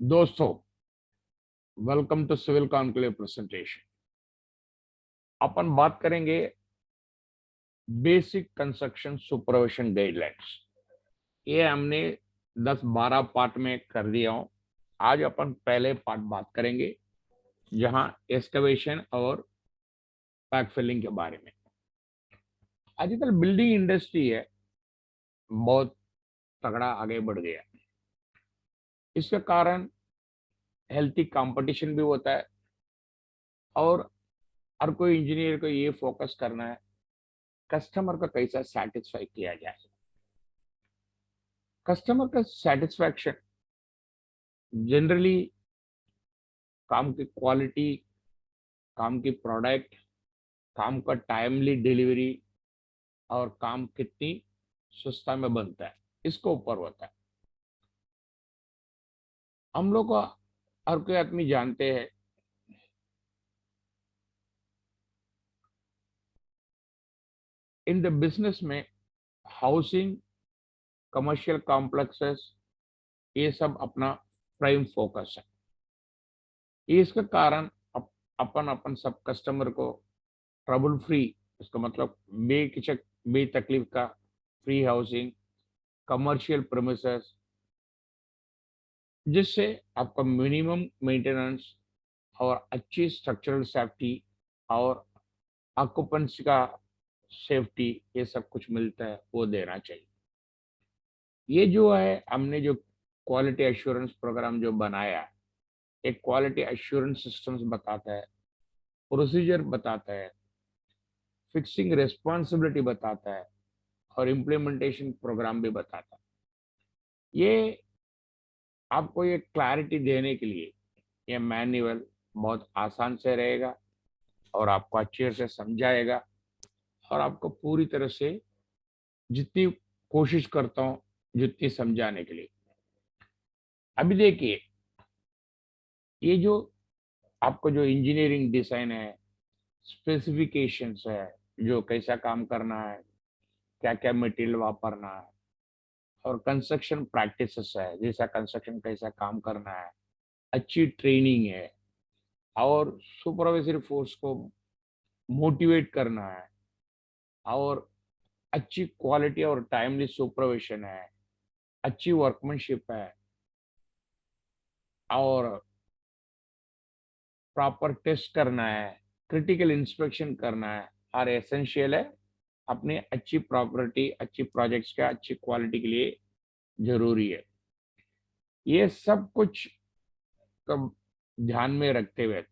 दोस्तों, welcome to civil conclave presentation. अपन बात करेंगे बेसिक कंस्ट्रक्शन सुपरविजन गाइडलाइंस। ये हमने 10-12 पार्ट में कर दिया हूं। आज अपन पहले पार्ट बात करेंगे जहां एक्सकवेशन और बैकफिलिंग के बारे में। आजकल बिल्डिंग इंडस्ट्री है बहुत तगड़ा आगे बढ़ गया। इसके कारण हेल्थी कंपटीशन भी होता है और हर कोई इंजीनियर को ये फोकस करना है कस्टमर का कैसा सेटिस्फाई किया जाए। कस्टमर का सेटिस्फैक्शन जनरली काम की क्वालिटी, काम की प्रोडक्ट, काम का टाइमली डिलीवरी और काम कितनी सस्ता में बनता है, इसको ऊपर होता है। हम लोग को हर कोई आदमी जानते हैं इन द बिजनेस में हाउसिंग, कमर्शियल कॉम्प्लेक्सेस, ये सब अपना प्राइम फोकस है। इसके कारण अपन अपन सब कस्टमर को ट्रबल फ्री, इसका मतलब बेकिचक बेतकलीफ का फ्री हाउसिंग, कमर्शियल प्रेमिसेस, जिससे आपका मिनिमम मेंटेनेंस और अच्छी स्ट्रक्चरल सेफ्टी और ऑक्यूपेंसी का सेफ्टी, ये सब कुछ मिलता है वो देना चाहिए। ये जो है हमने जो क्वालिटी एश्योरेंस प्रोग्राम जो बनाया, एक क्वालिटी एश्योरेंस सिस्टम्स बताता है, प्रोसीजर बताता है, फिक्सिंग रिस्पॉन्सिबिलिटी बताता है और इम्प्लीमेंटेशन प्रोग्राम भी बताता है। ये आपको ये क्लैरिटी देने के लिए ये मैनुअल बहुत आसान से रहेगा और आपको अच्छे से समझाएगा और आपको पूरी तरह से जितनी कोशिश करता हूँ जितनी समझाने के लिए। अभी देखिए, ये जो आपको जो इंजीनियरिंग डिजाइन है, स्पेसिफिकेशंस है, जो कैसा काम करना है, क्या क्या मटेरियल वापरना है और कंस्ट्रक्शन प्रैक्टिसेस है, जैसा कंस्ट्रक्शन कैसा काम करना है, अच्छी ट्रेनिंग है और सुपरवाइजरी फोर्स को मोटिवेट करना है और अच्छी क्वालिटी और टाइमली सुपरविजन है, अच्छी वर्कमैनशिप है और प्रॉपर टेस्ट करना है, क्रिटिकल इंस्पेक्शन करना है और एसेंशियल है अपनी अच्छी प्रॉपर्टी, अच्छी प्रोजेक्ट्स का अच्छी क्वालिटी के लिए जरूरी है। ये सब कुछ का ध्यान में रखते हुए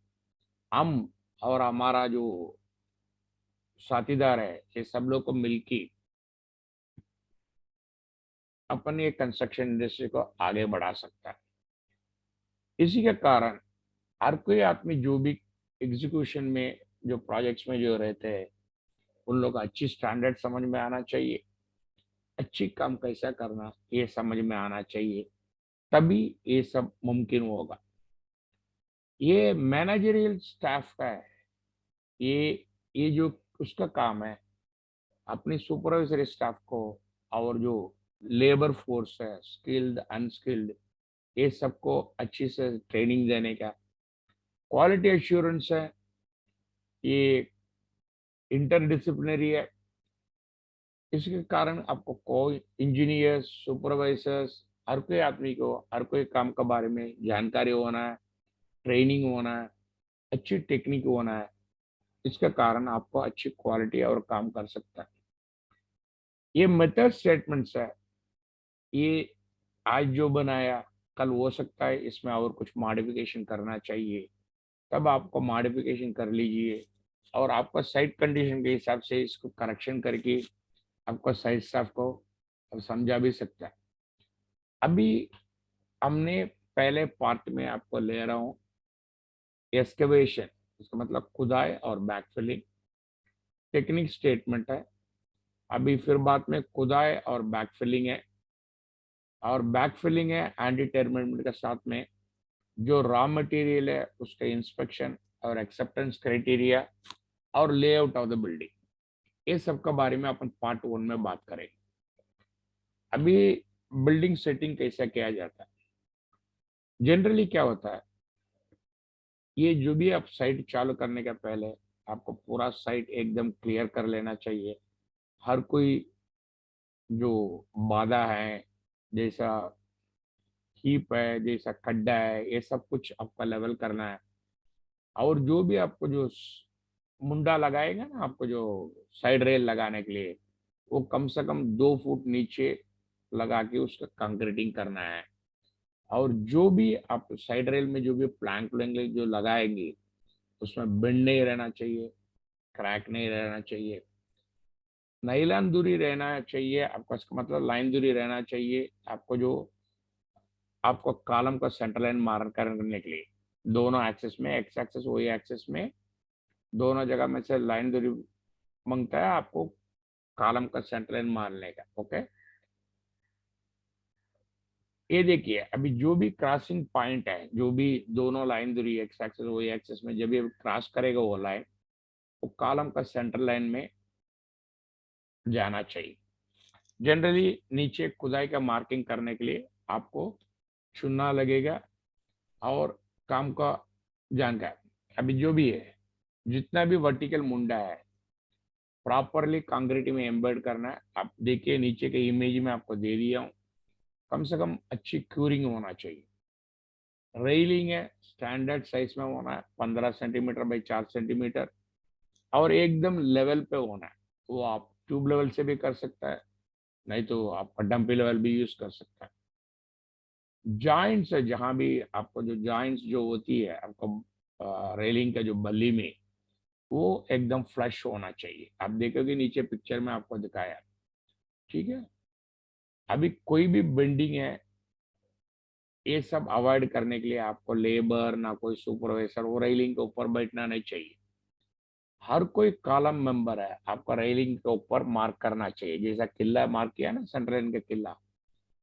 हम और हमारा जो साथीदार है, ये सब लोग को मिलकर अपन ये कंस्ट्रक्शन इंडस्ट्री को आगे बढ़ा सकता है। इसी के कारण हर कोई आदमी जो भी एग्जीक्यूशन में, जो प्रोजेक्ट्स में जो रहते हैं, उन लोग को अच्छी स्टैंडर्ड समझ में आना चाहिए, अच्छी काम कैसा करना ये समझ में आना चाहिए, तभी ये सब मुमकिन होगा। ये मैनेजरियल स्टाफ का है, ये जो उसका काम है अपनी सुपरवाइजरी स्टाफ को और जो लेबर फोर्स है, स्किल्ड अनस्किल्ड, ये सबको अच्छी से ट्रेनिंग देने का। क्वालिटी एश्योरेंस है, ये इंटरडिसिप्लिनरी है। इसके कारण आपको कोई इंजीनियर्स, सुपरवाइजर्स, हर कोई आदमी को हर कोई काम के बारे में जानकारी होना है, ट्रेनिंग होना है, अच्छी टेक्निक होना है। इसके कारण आपको अच्छी क्वालिटी और काम कर सकता है। ये मेथड स्टेटमेंट्स है, ये आज जो बनाया कल हो सकता है इसमें और कुछ मॉडिफिकेशन करना चाहिए, तब आपको मॉडिफिकेशन कर लीजिए और आपका साइट कंडीशन के हिसाब से इसको करेक्शन करके आपको साइट स्टाफ को समझा भी सकता है। अभी हमने पहले पार्ट में आपको ले रहा हूँ एक्सकवेशन, इसका मतलब खुदाई और बैकफिलिंग, टेक्निक स्टेटमेंट है। अभी फिर बाद में खुदाई और बैकफिलिंग है और बैकफिलिंग है एंटी टेरमिनेट के साथ में जो रॉ मटेरियल है उसका इंस्पेक्शन और एक्सेप्टेंस क्राइटेरिया और लेआउट ऑफ द बिल्डिंग, ये सब के बारे में अपन पार्ट 1 में बात करेंगे। अभी बिल्डिंग सेटिंग कैसा किया जाता है। जनरली क्या होता है, ये जो भी आप साइट चालू करने के पहले आपको पूरा साइट एकदम क्लियर कर लेना चाहिए। हर कोई जो बाधा है, जैसा हीप है, जैसा खड्डा है, ये सब कुछ आपका लेवल करना है। और जो भी आपको जो मुंडा लगाएगा ना, आपको जो साइड रेल लगाने के लिए, वो कम से कम 2 फुट नीचे लगा के उसका कंक्रीटिंग करना है। और जो भी आप साइड रेल में जो भी प्लैंक लेंगे जो लगाएंगे, उसमें बेंड नहीं रहना चाहिए, क्रैक नहीं रहना चाहिए, नाइलॉन दूरी रहना चाहिए आपका, इसका मतलब लाइन दूरी रहना चाहिए आपको, जो आपको कॉलम का सेंटर लाइन मार्क करने के लिए दोनों एक्सेस में, एक्स एक्सेस वाई एक्सेस में, दोनों जगह में से लाइन दूरी मांगता है आपको कॉलम का सेंटर लाइन मारने का। ओके, ये देखिए अभी जो भी क्रॉसिंग पॉइंट है, जो भी दोनों लाइन दूरी एक्स एक्सेस वाई एक्सेस में जब भी क्रॉस करेगा वो लाइन, वो कॉलम का सेंटर लाइन में जाना चाहिए। जनरली नीचे खुदाई का मार्किंग करने के लिए आपको चुनना लगेगा और काम का जानकारी अभी जो भी है, जितना भी वर्टिकल मुंडा है प्रॉपरली कंक्रीट में एम्बेड करना है। आप देखिए नीचे के इमेज में आपको दे दिया हूँ, कम से कम अच्छी क्यूरिंग होना चाहिए। रेलिंग है स्टैंडर्ड साइज में होना है, 15 सेंटीमीटर बाई 4 सेंटीमीटर, और एकदम लेवल पे होना है। वो आप ट्यूब लेवल से भी कर सकता है, नहीं तो आपका डंपी लेवल भी यूज कर सकता है। जॉइंट्स है, जहां भी आपको जो जॉइंट्स जो होती है आपको रेलिंग का जो बल्ली में, वो एकदम फ्लश होना चाहिए। आप देखोगे नीचे पिक्चर में आपको दिखाया, ठीक है। अभी कोई भी बेंडिंग है, ये सब अवॉइड करने के लिए आपको लेबर ना कोई सुपरवाइजर वो रेलिंग के ऊपर बैठना नहीं चाहिए। हर कोई कॉलम मेंबर है आपका रेलिंग के ऊपर मार्क करना चाहिए, जैसा किला मार्क किया ना सेंटर लाइन का किला,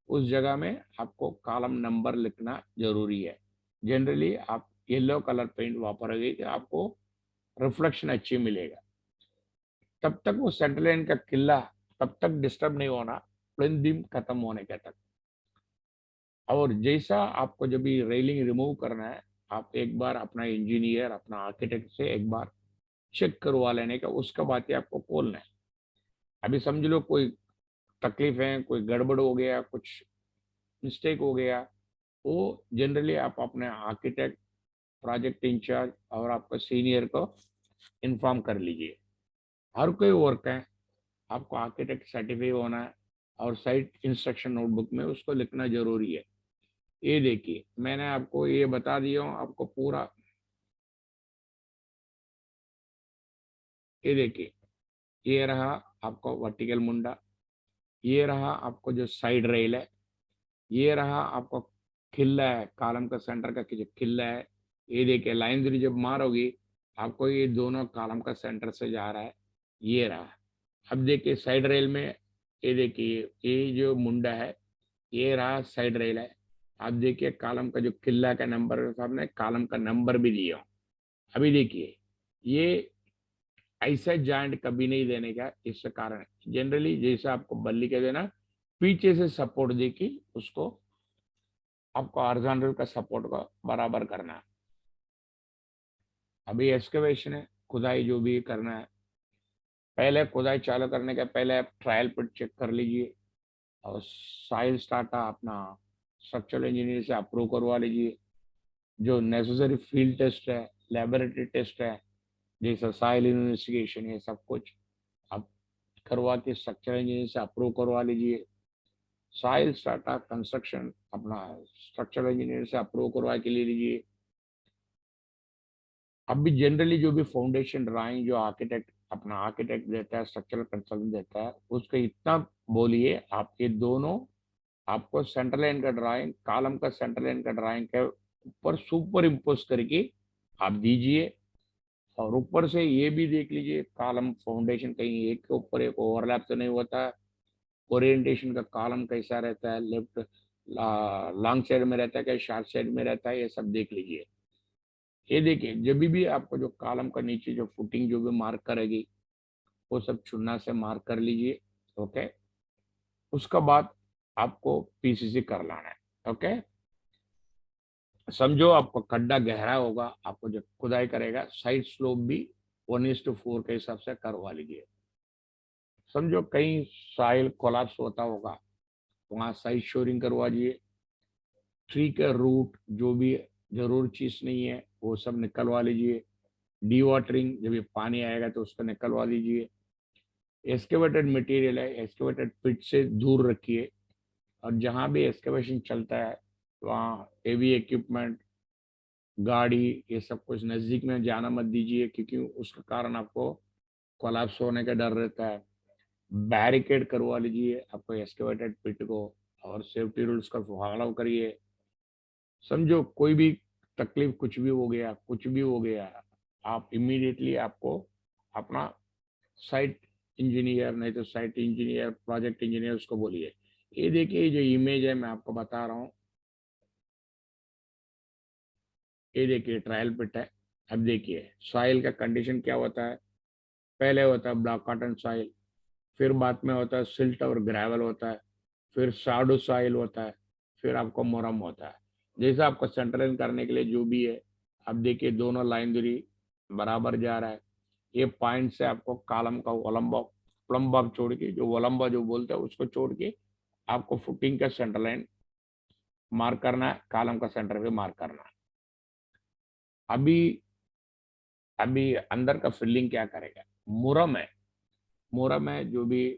उस जगह में आपको कॉलम नंबर लिखना जरूरी है। जनरली आप येलो कलर पेंट वापरोगे तो आपको रिफ्लेक्शन अच्छी मिलेगा। तब तक वो सेंटर लाइन का किला तब तक डिस्टर्ब नहीं होना, प्लेन बीम खत्म होने के तक। और जैसा आपको जब भी रेलिंग रिमूव करना है, आप एक बार अपना इंजीनियर अपना आर्किटेक्ट से एक बार चेक करवा लेने का, उसके बाद ही आपको खोलना है। अभी समझ लो कोई तकलीफ है, कोई गड़बड़ हो गया, कुछ मिस्टेक हो गया, वो जनरली आप अपने आर्किटेक्ट, प्रोजेक्ट इंचार्ज और आपका सीनियर को इन्फॉर्म कर लीजिए। हर कोई वर्क है आपको आर्किटेक्ट सर्टिफाई होना है, और साइट इंस्ट्रक्शन नोटबुक में उसको लिखना जरूरी है। ये देखिए मैंने आपको ये बता दिया हूँ आपको पूरा। ये देखिए ये रहा आपको वर्टिकल मुंडा, ये रहा आपको जो साइड रेल है, ये रहा आपको खिल्ला है, कॉलम का सेंटर का जो खिल्ला है। ये देखिए लाइन दूरी जब मारोगी आपको ये दोनों कॉलम का सेंटर से जा रहा है, ये रहा। अब देखिए साइड रेल में, ये देखिए ये जो मुंडा है, ये रहा साइड रेल है। आप देखिए कॉलम का जो किला का नंबर सामने कॉलम का नंबर भी दिया हूं। अभी देखिए ये ऐसा जॉइंट कभी नहीं देने का, इस कारण जनरली जैसा आपको बल्ली के देना, पीछे से सपोर्ट देके उसको आपको हॉरिजॉन्टल का सपोर्ट का बराबर करना है। अभी एक्सकवेशन है, खुदाई जो भी करना है, पहले खुदाई चालू करने के पहले आप ट्रायल पिट चेक कर लीजिए, और साइल स्टार्टा अपना स्ट्रक्चरल इंजीनियर से अप्रूव करवा लीजिए। जो नेसेसरी फील्ड टेस्ट है, लेबोरेटरी टेस्ट है, जैसा साइल इन्वेस्टिगेशन, ये सब कुछ आप करवा के स्ट्रक्चरल इंजीनियर से अप्रूव करवा लीजिए। साइल स्टार्टा कंस्ट्रक्शन अपना स्ट्रक्चरल इंजीनियर से अप्रूव करवा के ले लीजिए। अब भी जनरली जो भी फाउंडेशन ड्राइंग जो आर्किटेक्ट अपना आर्किटेक्ट देता है, स्ट्रक्चरल कंसल्टेंट देता है, उसको इतना बोलिए आपके दोनों आपको सेंटर लाइन का ड्राइंग, कॉलम का सेंटर लाइन का ड्राइंग के ऊपर सुपर इम्पोज करके आप दीजिए। और ऊपर से ये भी देख लीजिए कॉलम फाउंडेशन कहीं एक के ऊपर एक ओवरलैप तो नहीं होता है, ओरिएंटेशन का कॉलम कैसा रहता है, लेफ्ट लॉन्ग साइड में रहता है क्या शॉर्ट साइड में रहता है, ये सब देख लीजिए। ये देखिए जब भी आपको जो कॉलम का नीचे जो फुटिंग जो भी मार्क करेगी, वो सब चुना से मार्क कर लीजिए। ओके, उसका बाद आपको पीसीसी कर लाना है। ओके, समझो आपका खड्डा गहरा होगा, आपको जब खुदाई करेगा साइड स्लोप भी 1:4 के हिसाब से करवा लीजिए। समझो कहीं साइल कोलैप्स होता होगा, वहां साइड शोरिंग करवा दीजिए। ट्री का रूट जो भी जरूर चीज नहीं है वो सब निकलवा लीजिए। डी वाटरिंग, जब ये पानी आएगा तो उसको निकलवा लीजिए। एक्सकेवेटेड मटेरियल है, एक्सकेवेटेड पिट से दूर रखिए। और जहां भी एक्सकेवेशन चलता है वहाँ हेवी इक्विपमेंट, गाड़ी, ये सब कुछ नजदीक में जाना मत दीजिए, क्योंकि उसके कारण आपको कोलैप्स होने का डर रहता है। बैरिकेड करवा लीजिए आपको एक्सकेवेटेड पिट को, और सेफ्टी रूल्स का फॉलो करिए। समझो कोई भी तकलीफ, कुछ भी हो गया, कुछ भी हो गया, आप इमीडिएटली आपको अपना साइट इंजीनियर, नहीं तो साइट इंजीनियर, प्रोजेक्ट इंजीनियर, उसको बोलिए। ये देखिए जो इमेज है मैं आपको बता रहा हूँ, ये देखिए ट्रायल पिट है। अब देखिए सॉइल का कंडीशन क्या होता है। पहले होता है ब्लॉक कॉटन सॉइल, फिर बाद में होता है सिल्ट और ग्रेवल होता है, फिर साडू सॉइल होता है, फिर आपको मोरम होता है। जैसे आपको सेंटरिंग करने के लिए जो भी है, अब देखिए दोनों लाइन दूरी बराबर जा रहा है। ये पॉइंट से आपको कॉलम का ओलंबा, प्लम्बा छोड़ के, जो ओलंबा जो बोलते हैं उसको छोड़ के आपको फुटिंग का सेंटर लाइन मार्क करना है, कॉलम का सेंटर भी मार्क करना है। अभी अभी अंदर का फिलिंग क्या करेगा, मुरम है। मुरम है, जो भी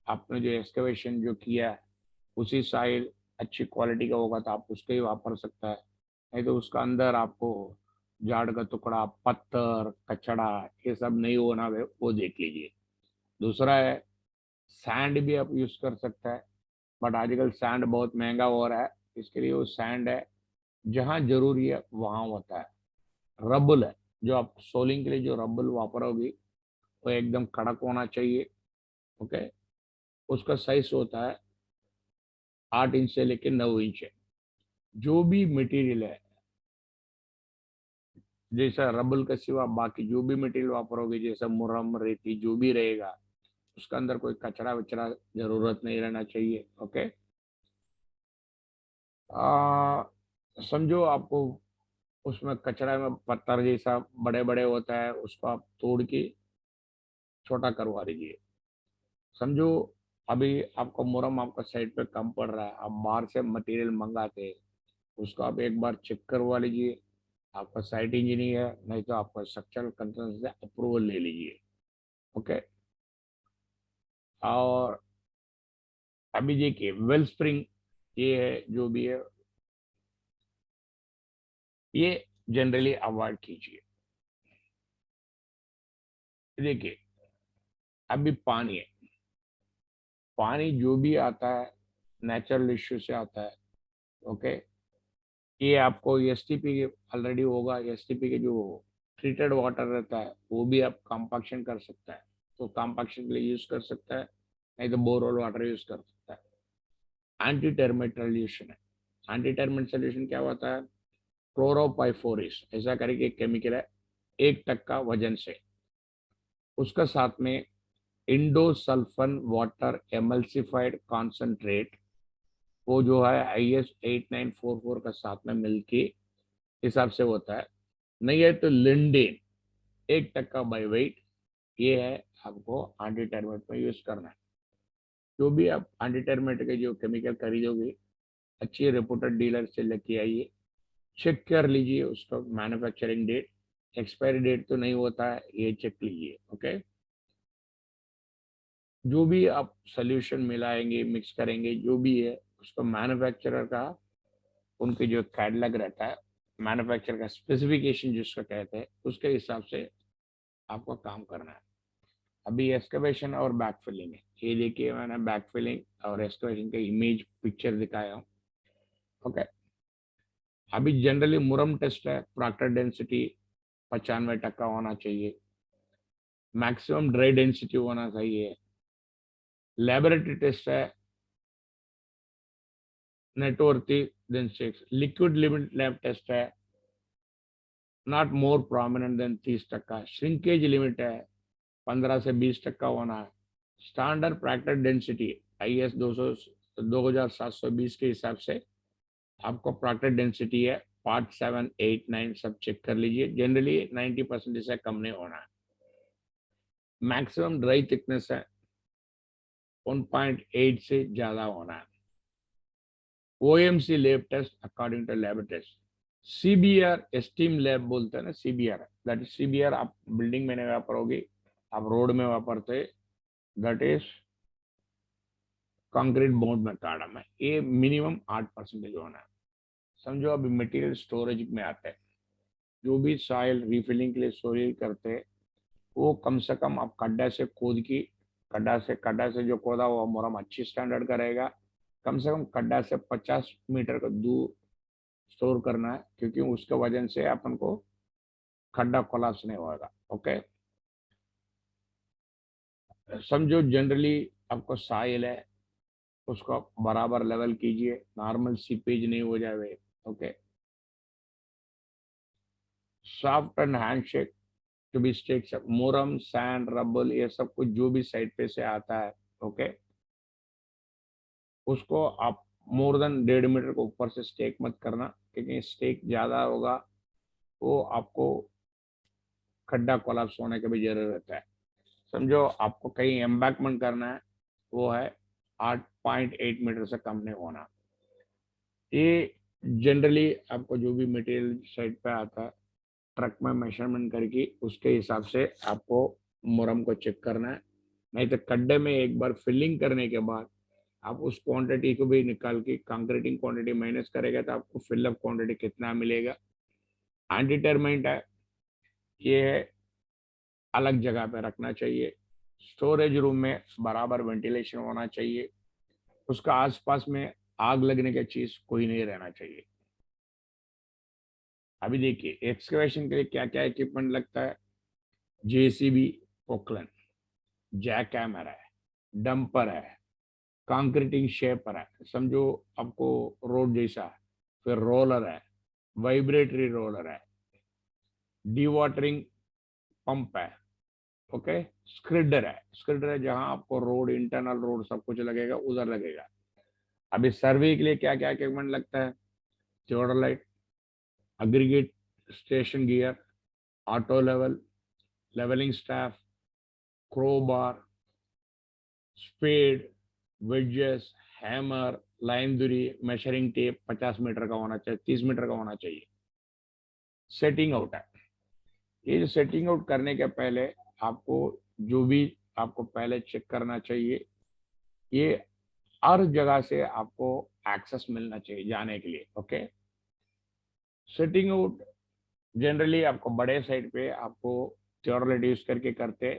आपने जो एक्सकवेशन जो किया है, उसी साइल अच्छी क्वालिटी का होगा तो आप उसको ही वापर सकता है। नहीं तो उसका अंदर आपको झाड़ का टुकड़ा, पत्थर, कचड़ा, ये सब नहीं होना है, वो देख लीजिए। दूसरा है सैंड भी आप यूज कर सकता है, बट आजकल सैंड बहुत महंगा हो रहा है, इसके लिए वो सैंड है जहाँ जरूरी है वहां होता है। रबल है, जो आप सोलिंग के लिए जो रबल वापरोगी वो एकदम कड़क होना चाहिए। ओके, उसका साइज होता है 8 इंच से लेकर 9 इंच है। जो भी मटेरियल है, जैसा रबल का सिवा बाकी जो भी मटेरियल वापरोगे, जैसा मुरम, रेती, जो भी रहेगा, उसका अंदर कोई कचरा वचरा जरूरत नहीं रहना चाहिए। ओके, समझो आपको उसमें कचरा में पत्थर जैसा बड़े बड़े होता है, उसको आप तोड़ के छोटा करवा लीजिए। समझो अभी आपको मुरम आपका साइड पे कम पड़ रहा है, आप बाहर से मटेरियल मंगाते हैं, उसको आप एक बार चेक करवा लीजिए। आपका साइट इंजीनियर है, नहीं तो आपका स्ट्रक्चरल कंसल्टेंट से अप्रूवल ले लीजिए। ओके, और अभी देखिए वेल स्प्रिंग, ये है जो भी है, ये जनरली अवॉइड कीजिए। देखिए अभी पानी है, पानी जो भी आता है नेचुरल इश्यू से आता है। ओके, ये आपको एसटीपी के ऑलरेडी होगा, एसटीपी के जो ट्रीटेड वाटर रहता है वो भी आप कॉम्पैक्शन कर सकता है, तो कॉम्पैक्शन के लिए यूज कर सकता है, नहीं तो बोरवेल वाटर यूज कर सकता है। एंटी टर्मिट सोल्यूशन है। एंटी टर्मिट सोल्यूशन क्या होता है, क्लोरोपाइफोरिस ऐसा करके केमिकल है, 1 टक्का वजन से, उसका साथ में इंडोसल्फन वाटर एमल्सिफाइड कॉन्सेंट्रेट, वो जो है IS 8944 का साथ में मिलके हिसाब से होता है। नहीं है तो लिंडेन, 1 टक्का बाई वेट, ये है आपको एंटी टर्मिट में यूज करना है। जो भी आप एंटी टर्मिट के जो केमिकल खरीदोगे, अच्छी रिपोर्टेड डीलर से लेके आइए, चेक कर लीजिए उसका मैन्युफैक्चरिंग डेट, एक्सपायरी डेट तो नहीं होता है, ये चेक लीजिए। ओके, जो भी आप सोल्यूशन मिलाएंगे, मिक्स करेंगे, जो भी है उसका मैन्युफैक्चरर का, उनके जो कैटलॉग रहता है, मैन्युफैक्चर का स्पेसिफिकेशन जिसका कहते हैं, उसके हिसाब से आपको काम करना है। अभी एक्सकवेशन और बैक फिलिंग है, ये देखिए मैंने बैक फिलिंग और एक्सकवेशन का इमेज पिक्चर दिखाया हूँ। ओके, अभी जनरली मुरम टेस्ट है, प्रॉक्टर डेंसिटी 95 टक्का होना चाहिए, मैक्सिमम ड्राई डेंसिटी होना चाहिए। लेबोरेटरी टेस्ट है नेटवर्थी than 6, liquid limit lab test है नॉट मोर प्रोमिनेंट देन 30 टक्का, श्रिंकेज लिमिट है 15 से 20 टक्का होना है। स्टैंडर्ड प्रैक्टिस डेंसिटी IS 200 2720 के हिसाब से आपको प्रैक्टिस डेंसिटी है पार्ट 7, 8, 9 सब चेक कर लीजिए। जनरली 90% से कम नहीं होना है। मैक्सिमम ड्राई थिकनेस है 1.8 से ज्यादा होना है। OMC lab test according to lab test. CBR steam lab बोलते हैं ना, सीबीआर, दैट इज सीबीआर आप बिल्डिंग में नहीं वापरोगे, आप रोड में वापरते, दैट इज कंक्रीट बोर्ड में काड़ा में। ये मिनिमम 8% होना है। समझो अभी मटेरियल स्टोरेज में आता है, जो भी सॉइल रिफिलिंग के लिए स्टोरेज करते हैं, वो कम से कम आप खड्डा से जो खोदा हुआ मुरम अच्छी स्टैंडर्ड का रहेगा। कम से कम खड्डा से 50 मीटर का दूर स्टोर करना है, क्योंकि उसके वजन से अपन को खड्डा कोलाप्स नहीं होगा। ओके, समझो जनरली आपको सॉइल है, उसको बराबर लेवल कीजिए, नॉर्मल सीपेज नहीं हो जाए। Okay, soft and handshake to be stakes, मोरम सैंड रबल ये सब कुछ जो भी साइड पे से आता है, ओके, उसको आप मोर देन 1.5 मीटर को ऊपर से स्टेक मत करना, क्योंकि स्टेक ज्यादा होगा वो आपको खड्डा कोलाप्स होने का भी जरूर रहता है। समझो आपको कहीं एम्बैकमेंट करना है, वो है 8.8 मीटर से कम नहीं होना। ये जनरली आपको जो भी मटेरियल साइड पे आता है, ट्रक में मेजरमेंट करके उसके हिसाब से आपको मुरम को चेक करना है। नहीं तो खड्डे में एक बार फिलिंग करने के बाद आप उस क्वांटिटी को भी निकाल के कंक्रीटिंग क्वांटिटी माइनस करेगा तो आपको फिलअप क्वांटिटी कितना मिलेगा अनडिटरमाइंड है। ये है, अलग जगह पे रखना चाहिए। स्टोरेज रूम में बराबर वेंटिलेशन होना चाहिए। उसका आसपास में आग लगने की चीज कोई नहीं रहना चाहिए। अभी देखिए एक्सकवेशन के लिए क्या क्या इक्विपमेंट लगता है। जेसीबी, पोकलन, जैक कैमर है, डंपर है, कंक्रीटिंग शेपर है, समझो आपको रोड जैसा है, फिर रोलर है, वाइब्रेटरी रोलर है, डीवाटरिंग पंप है, ओके, स्क्रिडर है। स्क्रिडर है जहां आपको रोड, इंटरनल रोड सब कुछ लगेगा, उधर लगेगा। अभी सर्वे के लिए क्या क्या इक्विपमेंट लगता है। Theodolite, aggregate station gear, auto level, levelling staff, crowbar, spade, wedges, hammer, line दूरी, मेजरिंग टेप 50 मीटर का होना चाहिए, 30 मीटर का होना चाहिए। सेटिंग आउट है। ये जो सेटिंग आउट करने के पहले आपको जो भी आपको पहले चेक करना चाहिए, ये हर जगह से आपको एक्सेस मिलना चाहिए जाने के लिए। ओके, सेटिंग आउट जनरली आपको बड़े साइड पे आपको थ्योरम यूज करके करते।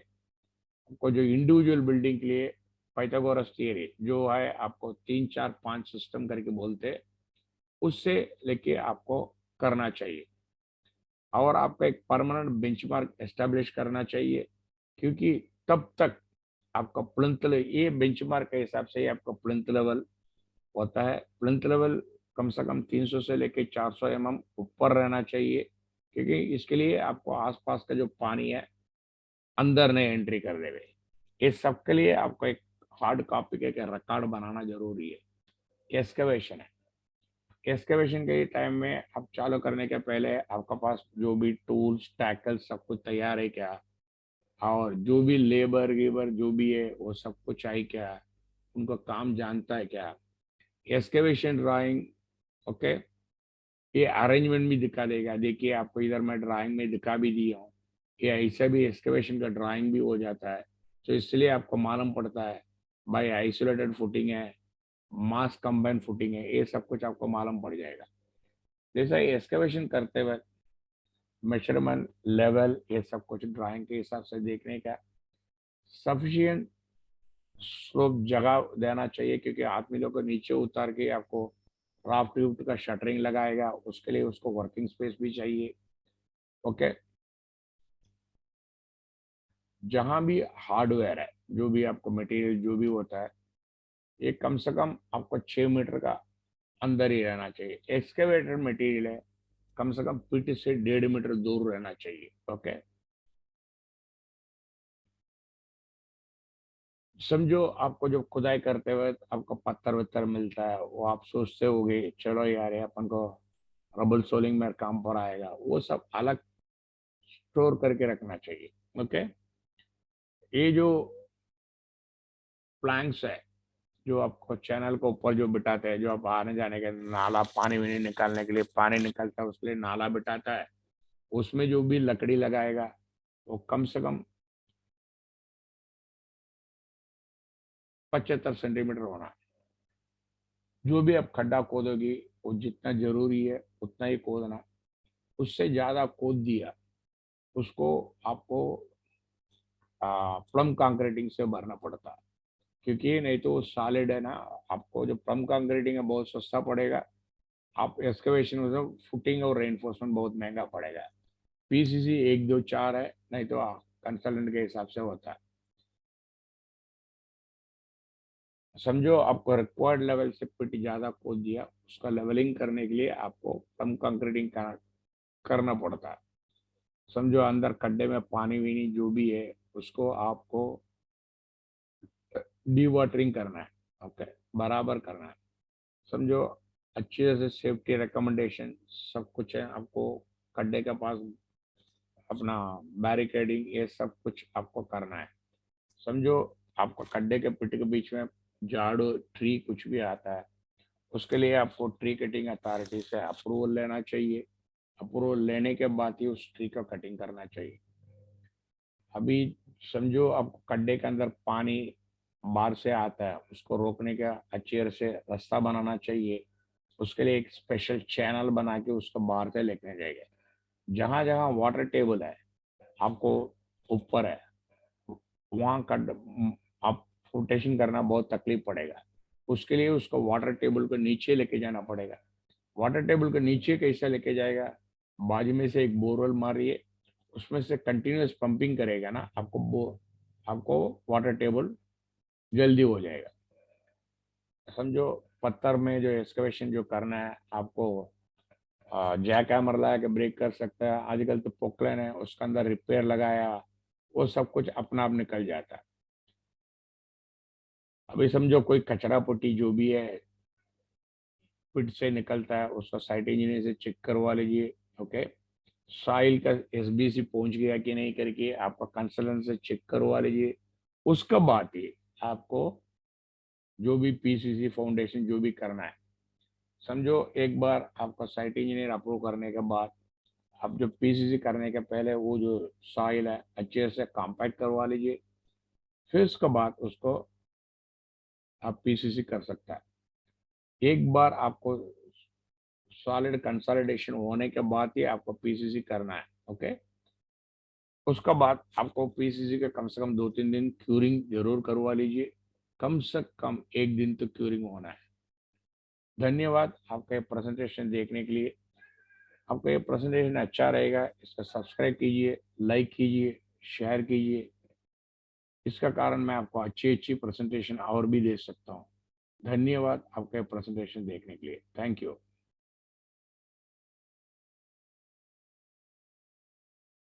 आपको जो इंडिविजुअल बिल्डिंग के लिए पाइथागोरस थियरी जो है, आपको 3, 4, 5 सिस्टम करके बोलते, उससे लेके आपको करना चाहिए। और आपका एक परमानेंट बेंचमार्क एस्टेब्लिश करना चाहिए, क्योंकि तब तक आपका प्लिंथ ये बेंचमार्क के हिसाब से ही आपका प्लिंथ लेवल होता है। प्लिंथ लेवल कम से कम 300 से लेके 400 mm ऊपर रहना चाहिए, क्योंकि इसके लिए आपको आसपास का जो पानी है अंदर नहीं एंट्री कर देवे। इस सब के लिए आपको एक हार्ड कॉपी के रिकॉर्ड बनाना जरूरी है। एक्सकवेशन है, एक्सकवेशन के टाइम में आप चालू करने के पहले आपका पास जो भी टूल्स टैकल सब कुछ तैयार है क्या, और जो भी लेबर गेबर जो भी है वो सब कुछ है क्या, उनको काम जानता है क्या। एक्सकवेशन ड्राइंग, ओके, ये अरेंजमेंट भी दिखा देगा। देखिए आपको इधर मैं ड्राइंग में दिखा भी दिया हूँ, ये ऐसा भी एक्सकवेशन का ड्राइंग भी हो जाता है। तो इसलिए आपको मालूम पड़ता है भाई आइसोलेटेड फुटिंग है, मास कंबाइंड फुटिंग है, ये सब कुछ आपको मालूम पड़ जाएगा। जैसा एक्सकवेशन करते वक्त मेजरमेंट लेवल ये सब कुछ ड्राइंग के हिसाब से देखने का सफिशिएंट स्लोप जगह देना चाहिए, क्योंकि आदमी लोग को नीचे उतार के आपको राफ्ट ट्यूब का शटरिंग लगाएगा, उसके लिए उसको वर्किंग स्पेस भी चाहिए। ओके, जहां भी हार्डवेयर है, जो भी आपको मटेरियल जो भी होता है, ये कम से कम आपको 6 मीटर का अंदर ही रहना चाहिए। एक्सकेवेटर मटेरियल है, कम से कम पीठ से 1.5 मीटर दूर रहना चाहिए। ओके, समझो आपको जब खुदाई करते हुए आपको पत्थर वत्थर मिलता है, वो आप सोचते होगे चलो यार ये अपन को ट्रबल सोल्विंग में काम पर आएगा, वो सब अलग स्टोर करके रखना चाहिए। ओके, ये जो प्लैंक्स है, जो आपको चैनल को ऊपर जो बिठाते हैं, जो आप आने जाने के नाला पानी वानी निकालने के लिए पानी निकलता है उसके लिए नाला बिठाता है, उसमें जो भी लकड़ी लगाएगा वो कम से कम 75 सेंटीमीटर होना। जो भी आप खड्डा खोदोगी वो जितना जरूरी है उतना ही खोदना, उससे ज्यादा खोद दिया उसको आपको प्लम कंक्रीटिंग से भरना पड़ता है, क्योंकि नहीं तो सॉलिड है ना। आपको जो प्लम कंक्रीटिंग है बहुत सस्ता पड़ेगा, आप एक्सकवेशन में फुटिंग और रेनफोर्समेंट बहुत महंगा पड़ेगा। पीसीसी 1 2 4 है, नहीं तो कंसल्टेंट के हिसाब से होता है। समझो आपको रिक्वायर्ड लेवल से पिट ज्यादा खोद दिया, उसका लेवलिंग करने के लिए आपको प्लम कंक्रीटिंग करना पड़ता है। समझो अंदर खड्डे में पानी वीनी जो भी है उसको आपको डी वाटरिंग करना है। ओके, बराबर करना है। समझो अच्छे से सेफ्टी रिकमेंडेशन सब कुछ है आपको, खड्डे के पास अपना बैरिकेडिंग ये सब कुछ आपको करना है। समझो आपको खड्डे के पिट के बीच में झाड़ू ट्री कुछ भी आता है, उसके लिए आपको ट्री कटिंग अथॉरिटी से अप्रूवल लेना चाहिए। अप्रूवल लेने के बाद ही उस ट्री का कटिंग करना चाहिए। अभी समझो आपको खड्डे के अंदर पानी बाहर से आता है, उसको रोकने का अच्छे से रास्ता बनाना चाहिए। उसके लिए एक स्पेशल चैनल बना के उसको बाहर से लेके जाएगा। जहां जहां वाटर टेबल है आपको ऊपर है, वहां कट आप फ्लोटेशन करना बहुत तकलीफ पड़ेगा। उसके लिए उसको वाटर टेबल को नीचे लेके जाना पड़ेगा। वाटर टेबल को नीचे कैसे लेके जाएगा, बाजू में से एक बोरवेल मारिए, उसमें से कंटिन्यूअस पंपिंग करेगा ना, आपको वाटर टेबल जल्दी हो जाएगा। समझो पत्थर में जो एक्सकवेशन जो करना है आपको, जैक हैमर लगा के ब्रेक कर सकता है। आजकल तो पोकलेन है उसके अंदर रिपेयर लगाया, वो सब कुछ अपना आप निकल जाता है। अभी समझो कोई कचरा पुट्टी जो भी है पिट से निकलता है, उसका साइट इंजीनियर से चेक करवा लीजिए। ओके, सॉइल का एसबीसी पहुंच गया कि नहीं करके आपका कंसल्टेंट से चेक करवा लीजिए। उसका बाद ही आपको जो भी पीसीसी फाउंडेशन जो भी करना है, समझो एक बार आपका साइट इंजीनियर अप्रूव करने के बाद आप जो पीसीसी करने के पहले वो जो सॉइल है अच्छे से कॉम्पैक्ट करवा लीजिए, फिर उसके बाद उसको आप पीसीसी कर सकता है। एक बार आपको सॉलिड कंसोलिडेशन होने के बाद ही आपको पीसीसी करना है। ओके, उसका बाद आपको पीसीसी के कम से कम 2 3 दिन क्यूरिंग जरूर करवा लीजिए, कम से कम 1 दिन तो क्यूरिंग होना है। धन्यवाद आपका ये प्रेजेंटेशन देखने के लिए। आपको ये प्रेजेंटेशन अच्छा रहेगा इसका सब्सक्राइब कीजिए, लाइक कीजिए, शेयर कीजिए। इसका कारण मैं आपको अच्छी अच्छी प्रेजेंटेशन और भी दे सकता हूँ। धन्यवाद आपका ये प्रेजेंटेशन देखने के लिए। Thank you.